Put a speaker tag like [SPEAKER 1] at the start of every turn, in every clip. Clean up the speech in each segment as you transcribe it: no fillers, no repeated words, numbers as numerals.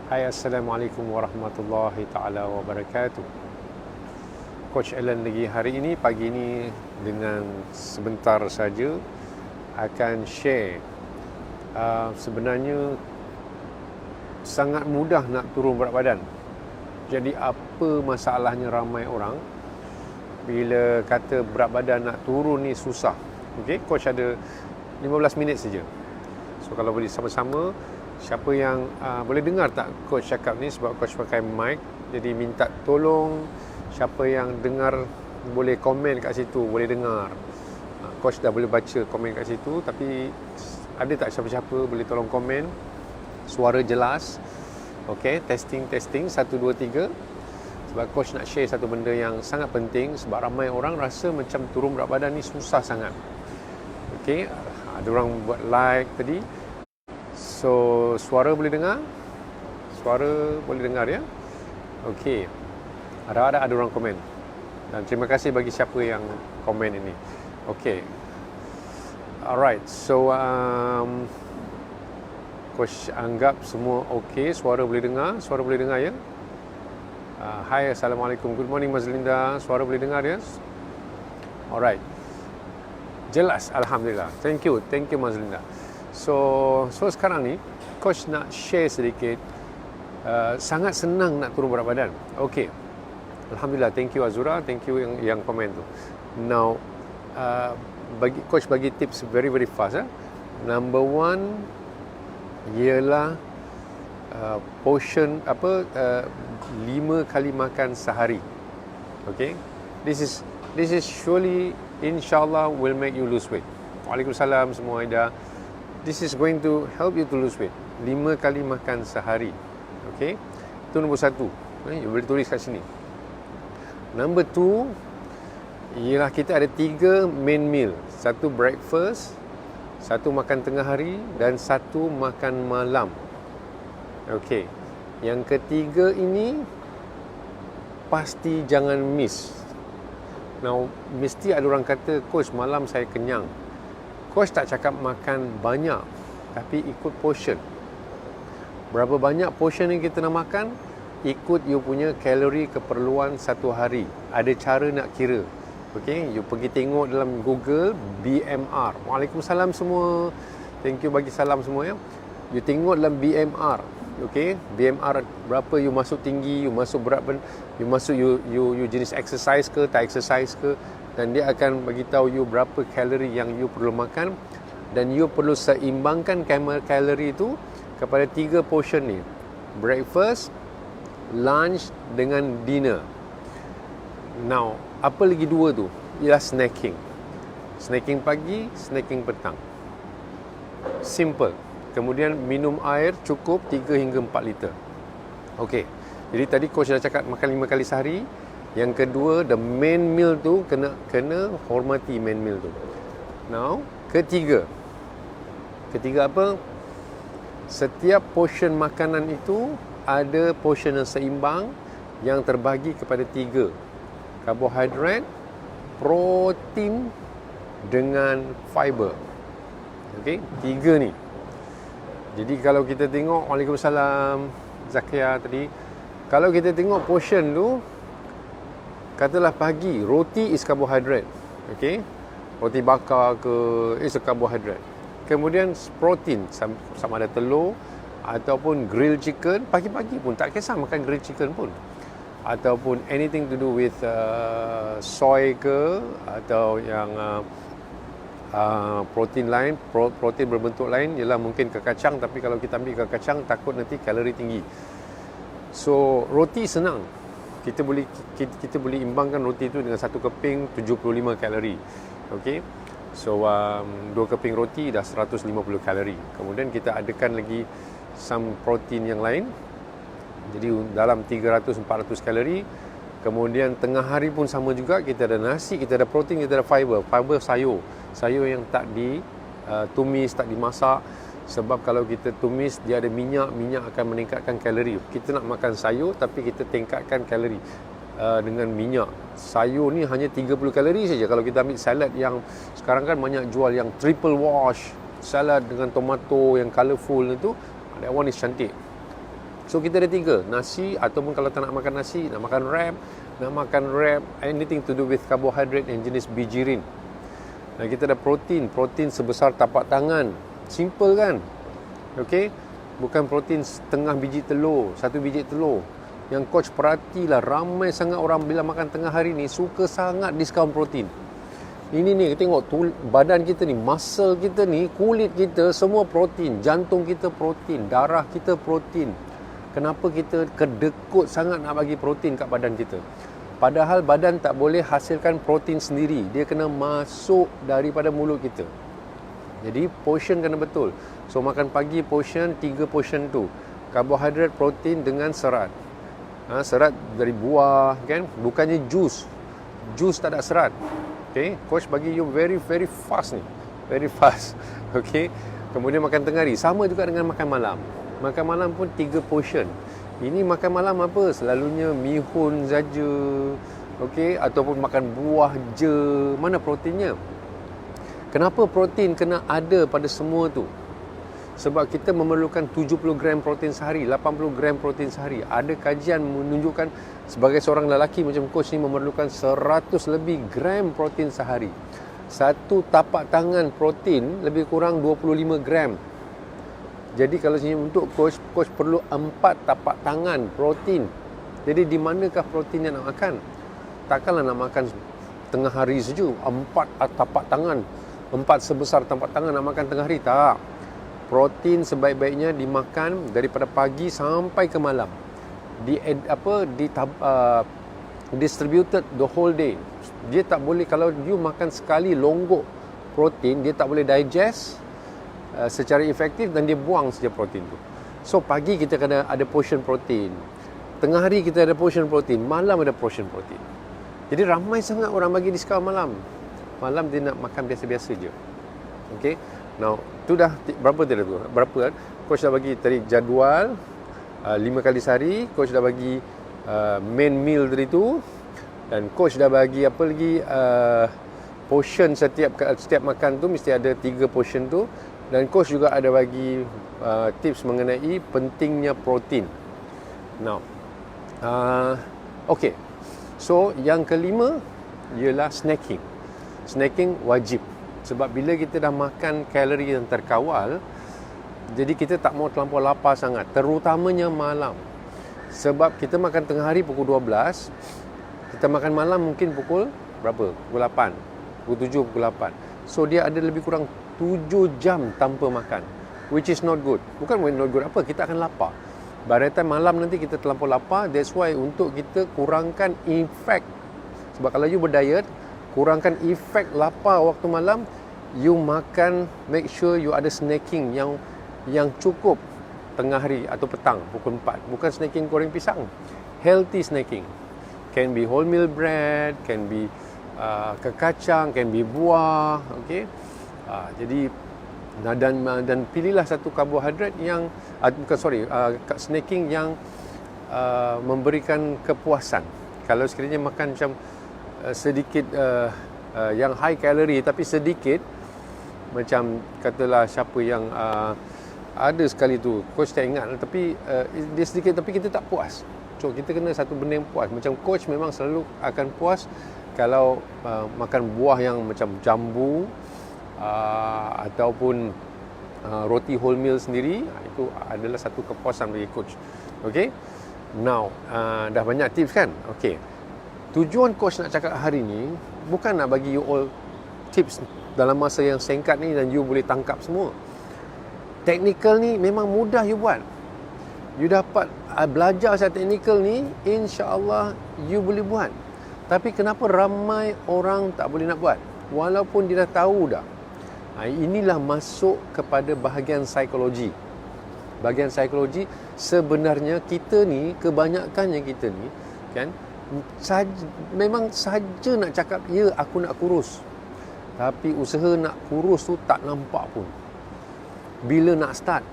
[SPEAKER 1] Hai, Assalamualaikum warahmatullahi ta'ala wabarakatuh. Coach Alan lagi hari ini, pagi ini dengan sebentar saja akan share. Sebenarnya sangat mudah nak turun berat badan. Jadi apa masalahnya ramai orang bila kata berat badan nak turun ni susah. Okey, coach ada 15 minit saja. So kalau boleh sama-sama, siapa yang boleh dengar tak coach cakap ni, sebab coach pakai mic, jadi minta tolong siapa yang dengar boleh komen kat situ, boleh dengar. Coach dah boleh baca komen kat situ, tapi ada tak siapa-siapa boleh tolong komen suara jelas. Okey, testing 1 2 3. Sebab coach nak share satu benda yang sangat penting, sebab ramai orang rasa macam turun berat badan ni susah sangat. Okey, ada orang buat like tadi. So, suara boleh dengar? Suara boleh dengar ya? Okey. Ada orang komen. Dan terima kasih bagi siapa yang komen ini. Okey. Alright. So, coach anggap semua okey. Suara boleh dengar? Suara boleh dengar ya? Hai, Assalamualaikum. Good morning, Mas Linda. Suara boleh dengar ya? Alright. Jelas, Alhamdulillah. Thank you, Mas Linda. So sekarang ni coach nak share sedikit. Sangat senang nak turun berat badan. Okey, Alhamdulillah. Thank you Azura, thank you yang komen tu. Now coach bagi tips very fast. Number one ialah portion 5 kali makan sehari. Okay, this is surely insyaAllah will make you lose weight. Waalaikumsalam semua, Aida. This is going to help you to lose weight. 5 kali makan sehari. Okay, itu nombor 1. You boleh tulis kat sini. Number 2 ialah kita ada 3 main meal. 1 breakfast, 1 makan tengah hari, dan 1 makan malam. Okay, yang ketiga ini pasti jangan miss. Now, mesti ada orang kata, coach malam saya kenyang. Coach tak cakap makan banyak, tapi ikut portion. Berapa banyak portion yang kita nak makan, ikut you punya kalori keperluan satu hari. Ada cara nak kira. Okay, you pergi tengok dalam Google BMR. Waalaikumsalam semua. Thank you bagi salam semua ya. You tengok dalam BMR. Okay, BMR berapa you masuk tinggi, you masuk berat, you masuk you jenis exercise ke, tak exercise ke, dan dia akan bagi tahu you berapa kalori yang you perlu makan, dan you perlu seimbangkan kalori itu kepada 3 portion ni. Breakfast, lunch dengan dinner. Now, apa lagi 2 tu? Ialah snacking. Snacking pagi, snacking petang. Simple. Kemudian minum air cukup 3 hingga 4 liter. Okey. Jadi tadi coach dah cakap makan 5 kali sehari. Yang kedua, the main meal tu kena hormati main meal tu. Now, ketiga apa? Setiap portion makanan itu ada portion yang seimbang yang terbagi kepada 3. Karbohidrat, protein dengan fiber. Okey, 3 ni. Jadi kalau kita tengok, Waalaikumsalam Zakia tadi, kalau kita tengok portion tu, katalah pagi, roti is karbohidrat. Okay, roti bakar ke is a karbohidrat. Kemudian protein, sama ada telur ataupun grilled chicken. Pagi-pagi pun tak kisah makan grilled chicken pun, ataupun anything to do with soy ke, atau yang protein lain, protein berbentuk lain, ialah mungkin kekacang. Tapi kalau kita ambil kekacang, takut nanti kalori tinggi. So roti senang, kita boleh imbangkan roti itu dengan 1 keping 75 kalori. Okey, so 2 keping roti dah 150 kalori. Kemudian kita adakan lagi some protein yang lain, jadi dalam 300-400 kalori. Kemudian tengah hari pun sama juga, kita ada nasi, kita ada protein, kita ada fiber sayur yang tak ditumis, tak dimasak. Sebab kalau kita tumis, dia ada minyak akan meningkatkan kalori. Kita nak makan sayur tapi kita tingkatkan kalori dengan minyak. Sayur ni hanya 30 kalori saja. Kalau kita ambil salad yang sekarang kan banyak jual yang triple wash, salad dengan tomato yang colourful itu, that one is cantik. So kita ada 3, nasi, ataupun kalau tak nak makan nasi, nak makan wrap, anything to do with carbohydrate yang jenis bijirin. Dan kita ada protein sebesar tapak tangan. Simple kan? Okey, bukan protein setengah biji telur, 1 biji telur. Yang coach perhatilah, ramai sangat orang bila makan tengah hari ni suka sangat diskaun protein. Ini ni, tengok badan kita ni, muscle kita ni, kulit kita semua protein, jantung kita protein, darah kita protein. Kenapa kita kedekut sangat nak bagi protein kat badan kita? Padahal badan tak boleh hasilkan protein sendiri. Dia kena masuk daripada mulut kita. Jadi portion kena betul. So makan pagi portion, 3 portion tu. Karbohidrat, protein dengan serat. Serat dari buah kan, bukannya jus. Jus tak ada serat. Okay, coach bagi you very fast ni. Very fast. Okay. Kemudian makan tengah hari. Sama juga dengan makan malam. Makan malam pun 3 portion. Ini makan malam apa? Selalunya mihun saja. Okey, ataupun makan buah je. Mana proteinnya? Kenapa protein kena ada pada semua tu? Sebab kita memerlukan 70 gram protein sehari, 80 gram protein sehari. Ada kajian menunjukkan sebagai seorang lelaki macam coach ni memerlukan 100 lebih gram protein sehari. Satu tapak tangan protein lebih kurang 25 gram. Jadi kalau untuk coach perlu 4 tapak tangan protein. Jadi di manakah protein yang nak makan? Takkanlah nak makan tengah hari saja 4 tapak tangan, 4 sebesar tapak tangan nak makan tengah hari. Tak. Protein sebaik-baiknya dimakan daripada pagi sampai ke malam. Distributed the whole day. Dia tak boleh, kalau you makan sekali longgok protein, dia tak boleh digest secara efektif dan dia buang saja protein tu. So pagi kita kena ada portion protein, tengah hari kita ada portion protein, malam ada portion protein. Jadi ramai sangat orang bagi diskaun malam. Malam dia nak makan biasa-biasa je. Okay. Now tu dah berapa tadi tu? Berapa kan? Coach dah bagi tadi jadual 5 kali sehari. Coach dah bagi main meal tadi tu. Dan coach dah bagi apa lagi, portion setiap makan tu mesti ada 3 portion tu. Dan coach juga ada bagi tips mengenai pentingnya protein. Now, okay. So, yang kelima ialah snacking. Snacking wajib. Sebab bila kita dah makan kalori yang terkawal, jadi kita tak mau terlampau lapar sangat. Terutamanya malam. Sebab kita makan tengah hari pukul 12, kita makan malam mungkin pukul berapa? Pukul 8, pukul 7, pukul 8. So, dia ada lebih kurang 7 jam tanpa makan, which is not good. Bukan not good apa, kita akan lapar. By the time malam nanti kita terlampau lapar. That's why untuk kita kurangkan efek. Sebab kalau you berdiet, kurangkan efek lapar waktu malam, you makan, make sure you ada snacking yang cukup tengah hari atau petang pukul 4. Bukan snacking goreng pisang. Healthy snacking. Can be wholemeal bread, can be kekacang, can be buah, okay? Jadi dan pilihlah satu karbohidrat yang snacking yang memberikan kepuasan. Kalau sekiranya makan macam sedikit yang high kalori tapi sedikit, macam katalah siapa yang ada sekali tu, coach tak ingat, tapi dia sedikit tapi kita tak puas. So kita kena satu benda yang puas. Macam coach memang selalu akan puas kalau makan buah yang macam jambu, ataupun roti wholemeal sendiri. Itu adalah satu kepuasan bagi coach. Okay. Now dah banyak tips kan. Okay. Tujuan coach nak cakap hari ni bukan nak bagi you all tips dalam masa yang singkat ni dan you boleh tangkap semua. Technical ni memang mudah you buat. You dapat belajar secara technical ni, insya-Allah you boleh buat. Tapi kenapa ramai orang tak boleh nak buat walaupun dia dah tahu dah? Inilah masuk kepada bahagian psikologi. Bahagian psikologi, sebenarnya kita ni, kebanyakannya kita ni kan, memang saja nak cakap, ya aku nak kurus, tapi usaha nak kurus tu tak nampak pun. Bila nak start,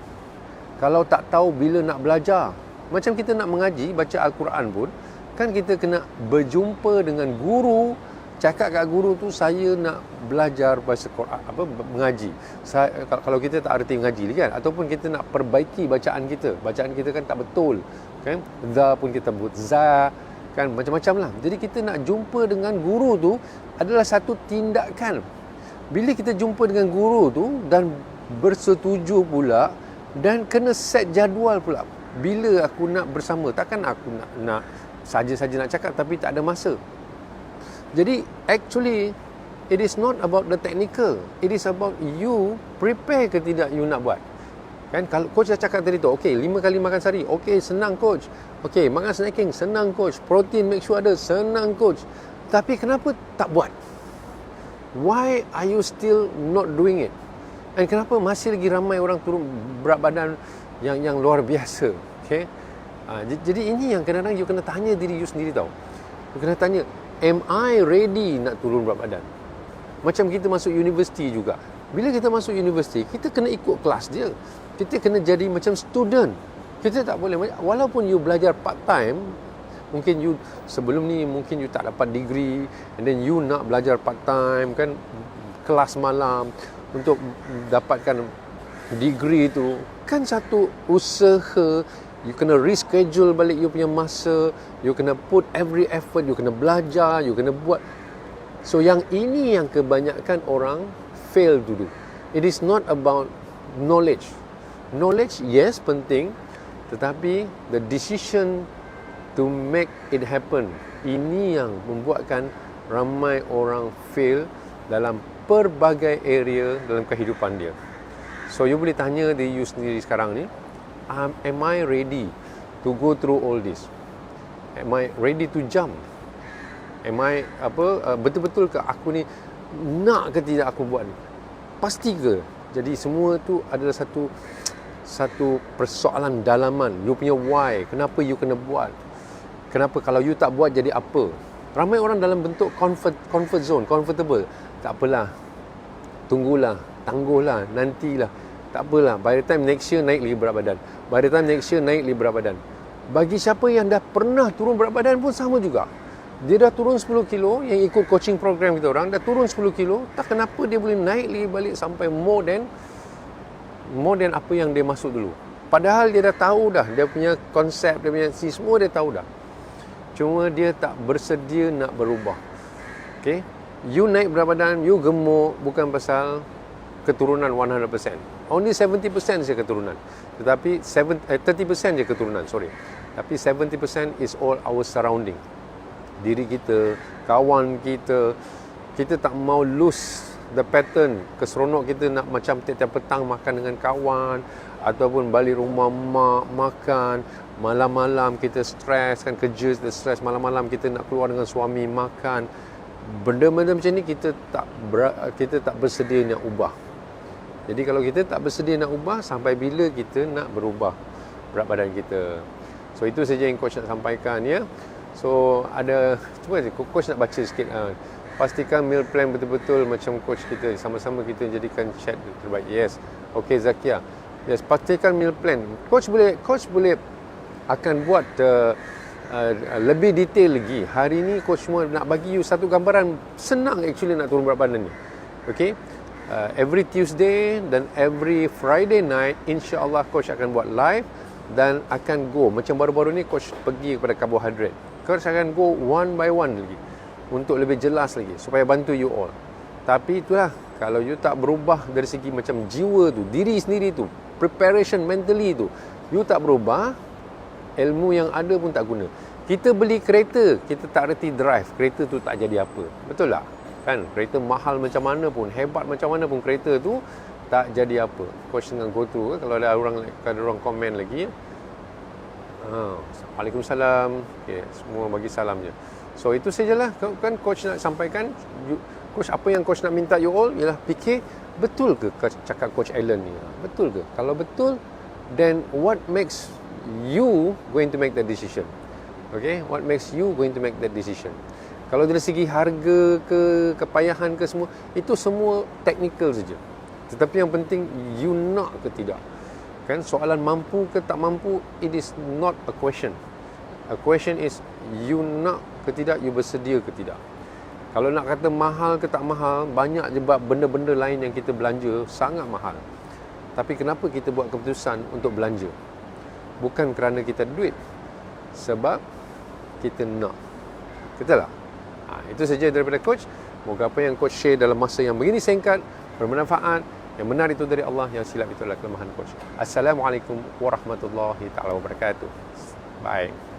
[SPEAKER 1] kalau tak tahu bila nak belajar. Macam kita nak mengaji, baca Al-Quran pun, kan kita kena berjumpa dengan guru, cakap kat guru tu, saya nak belajar bahasa Quran, mengaji. Kalau kita tak erti mengaji kan, ataupun kita nak perbaiki bacaan kita kan tak betul kan, za pun kita buat za kan, macam-macam lah. Jadi kita nak jumpa dengan guru tu adalah satu tindakan. Bila kita jumpa dengan guru tu dan bersetuju pula dan kena set jadual pula, bila aku nak bersama, takkan aku nak saja-saja nak cakap tapi tak ada masa. Jadi actually it is not about the technical, it is about you prepare ke tidak you nak buat. Kan, kalau coach dah cakap tadi tu, okey 5 kali makan sehari, okey senang coach. Okey makan snacking, senang coach. Protein make sure ada, senang coach. Tapi kenapa tak buat? Why are you still not doing it? Dan kenapa masih lagi ramai orang turun berat badan yang luar biasa? Okay? Jadi ini yang kadang-kadang you kena tanya diri you sendiri tau. You kena tanya, am I ready nak turun berat badan? Macam kita masuk universiti juga. Bila kita masuk universiti, kita kena ikut kelas dia. Kita kena jadi macam student. Kita tak boleh, walaupun you belajar part time, mungkin you sebelum ni mungkin you tak dapat degree, and then you nak belajar part time kan, kelas malam untuk dapatkan degree tu kan satu usaha. You kena reschedule balik you punya masa, you kena put every effort, you kena belajar, you kena buat. So yang ini yang kebanyakan orang fail to do. It is not about knowledge. Knowledge yes penting, tetapi the decision to make it happen, ini yang membuatkan ramai orang fail dalam pelbagai area dalam kehidupan dia. So you boleh tanya diri you sendiri sekarang ni, am I ready to go through all this? Am I ready to jump? Am I betul-betul ke aku ni nak ke tidak aku buat ni? Pasti ke? Jadi semua tu adalah satu persoalan dalaman. You punya why, kenapa you kena buat? Kenapa kalau you tak buat jadi apa? Ramai orang dalam bentuk comfort zone, comfortable. Tak apalah, tunggulah, tangguhlah, nantilah. Tak apalah, by the time next year naik lagi berat badan. By the time next year naik lagi berat badan. Bagi siapa yang dah pernah turun berat badan pun sama juga. Dia dah turun 10 kilo, yang ikut coaching program kita orang, dah turun 10 kilo, tak kenapa dia boleh naik lagi balik sampai more than apa yang dia masuk dulu. Padahal dia dah tahu dah, dia punya konsep, dia punya semua dia tahu dah. Cuma dia tak bersedia nak berubah. Okay? You naik berat badan, you gemuk bukan pasal keturunan 100%. Only 70% je keturunan. Tetapi 30% je keturunan, sorry. Tapi 70% is all our surrounding. Diri kita, kawan kita. Kita tak mau lose the pattern. Keseronok kita nak macam tiap-tiap petang makan dengan kawan, ataupun balik rumah mak makan. Malam-malam kita stres kan, kerja kita stres. Malam-malam kita nak keluar dengan suami makan. Benda-benda macam ni kita tak bersedia nak ubah. Jadi kalau kita tak bersedia nak ubah, sampai bila kita nak berubah berat badan kita? So itu saja yang coach nak sampaikan ya. So ada, cuba coach nak baca sikit. Pastikan meal plan betul-betul macam coach kita. Sama-sama kita jadikan chat terbaik. Yes. Okay Zakia. Yes, pastikan meal plan. Coach boleh akan buat lebih detail lagi. Hari ni coach semua nak bagi you satu gambaran senang actually nak turun berat badan ni. Okay. Every Tuesday dan every Friday night insya-Allah coach akan buat live dan akan go macam baru-baru ni coach pergi kepada carbohydrate. Coach akan go one by one lagi untuk lebih jelas lagi supaya bantu you all. Tapi itulah, kalau you tak berubah dari segi macam jiwa tu, diri sendiri tu, preparation mentally tu, you tak berubah, ilmu yang ada pun tak guna. Kita beli kereta, kita tak reti drive, kereta tu tak jadi apa. Betul tak? Kan, kereta mahal macam mana pun, hebat macam mana pun, kereta tu tak jadi apa. Coach tengah go through kalau ada orang komen lagi. Waalaikumsalam. Okay, semua bagi salam je. So itu sajalah kan coach nak sampaikan. Coach, apa yang coach nak minta you all ialah fikir, betul ke cakap coach Alan ni? Betul ke? Kalau betul, then what makes you going to make that decision? Okay, what makes you going to make that decision? Kalau dari segi harga ke, kepayahan ke semua, itu semua technical saja. Tetapi yang penting, you nak ke tidak. Kan, soalan mampu ke tak mampu, it is not a question. A question is, you nak ke tidak, you bersedia ke tidak. Kalau nak kata mahal ke tak mahal, banyak je benda-benda lain yang kita belanja sangat mahal. Tapi kenapa kita buat keputusan untuk belanja? Bukan kerana kita ada duit, sebab kita nak. Betul tak? Itu saja daripada coach. Moga apa yang coach share dalam masa yang begini singkat bermanfaat. Yang benar itu dari Allah, yang silap itu adalah kelemahan coach. Assalamualaikum warahmatullahi taala wabarakatuh. Bye.